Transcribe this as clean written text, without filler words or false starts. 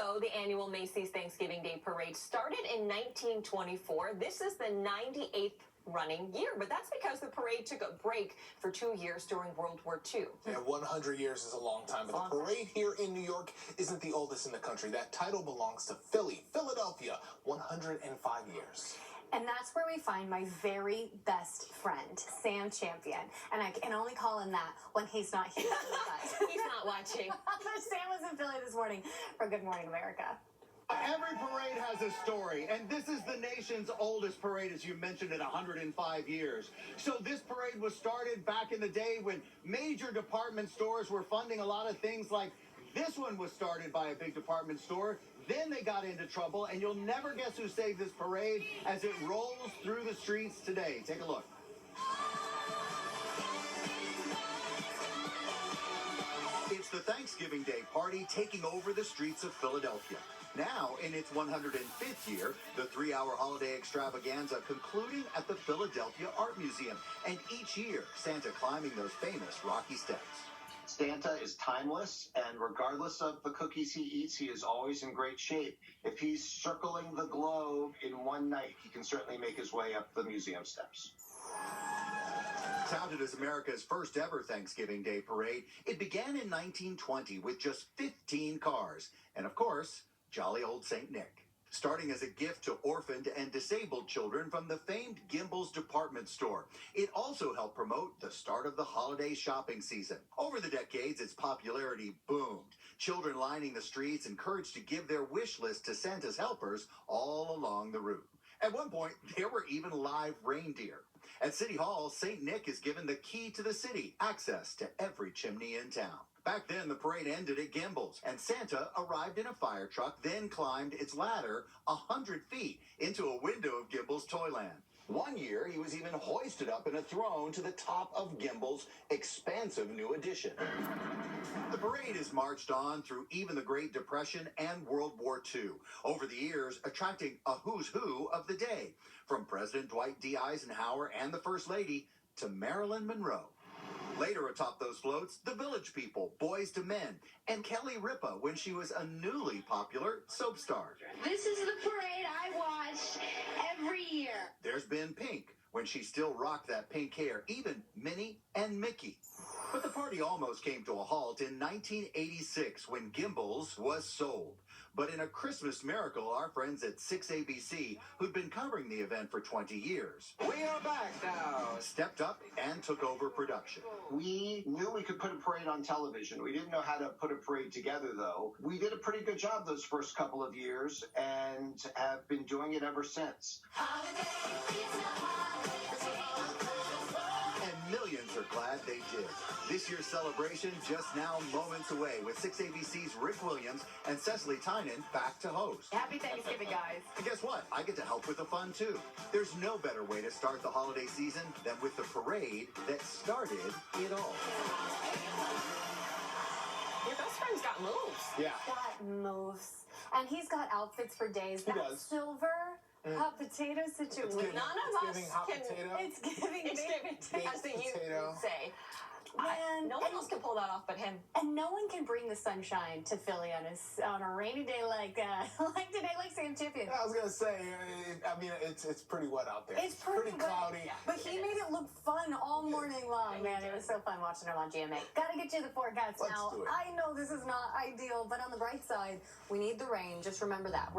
So the annual Macy's Thanksgiving Day Parade started in 1924. This is the 98th running year, but that's because the parade took a break for 2 years during World War II. Yeah, 100 years is a long time, but the parade here in New York isn't the oldest in the country. That title belongs to Philadelphia, 105 years. And that's where we find my very best friend, Sam Champion. And I can only call him that when he's not here with us. He's not watching. Sam was in Philly this morning for Good Morning America. Every parade has a story, and this is the nation's oldest parade, as you mentioned, at 105 years. So this parade was started back in the day when major department stores were funding a lot of things like this one was started by a big department store. Then they got into trouble, and you'll never guess who saved this parade as it rolls through the streets today. Take a look. It's the Thanksgiving Day party taking over the streets of Philadelphia. Now, in its 105th year, the 3-hour holiday extravaganza concluding at the Philadelphia Art Museum. And each year, Santa climbing those famous rocky steps. Santa is timeless, and regardless of the cookies he eats, he is always in great shape. If he's circling the globe in one night, he can certainly make his way up the museum steps. Touted as America's first ever Thanksgiving Day parade, it began in 1920 with just 15 cars. And of course, jolly old St. Nick. Starting as a gift to orphaned and disabled children from the famed Gimbel's department store. It also helped promote the start of the holiday shopping season. Over the decades, its popularity boomed. Children lining the streets encouraged to give their wish list to Santa's helpers all along the route. At one point, there were even live reindeer. At City Hall, St. Nick is given the key to the city, access to every chimney in town. Back then, the parade ended at Gimbel's, and Santa arrived in a fire truck, then climbed its ladder 100 feet into a window of Gimbel's Toyland. One year, he was even hoisted up in a throne to the top of Gimbel's expansive new addition. The parade has marched on through even the Great Depression and World War II, over the years attracting a who's who of the day, from President Dwight D. Eisenhower and the First Lady to Marilyn Monroe. Later atop those floats, the Village People, Boyz II Men, and Kelly Ripa when she was a newly popular soap star. This is the parade I watch every year. There's been Pink when she still rocked that pink hair, even Minnie and Mickey. But the party almost came to a halt in 1986 when Gimbel's was sold. But in a Christmas miracle, our friends at 6ABC, who'd been covering the event for 20 years, we are back now, stepped up and took over production. We knew we could put a parade on television. We didn't know how to put a parade together, though. We did a pretty good job those first couple of years and have been doing it ever since. And millions are glad they did. This year's celebration just now moments away with 6ABC's Rick Williams and Cecily Tynan back to host. Happy Thanksgiving, guys. And guess what? I get to help with the fun, too. There's no better way to start the holiday season than with the parade that started it all. Your best friend's got moves. Yeah. Got moves. And he's got outfits for days. He That does. silver hot potato situation. None of us Giving hot can. potato. It's giving It's baked giving, as the youth potato. would say. Man, No one else can pull that off but him. and no one can bring the sunshine to Philly on a rainy day like like today, like Sam Champion. I was gonna say, it's pretty wet out there. It's pretty wet, cloudy. But he made it look fun all morning long, man. It was so fun watching him on GMA. Gotta get you the forecast Let's now. do it. I know this is not ideal, but on the bright side, we need the rain. Just remember that.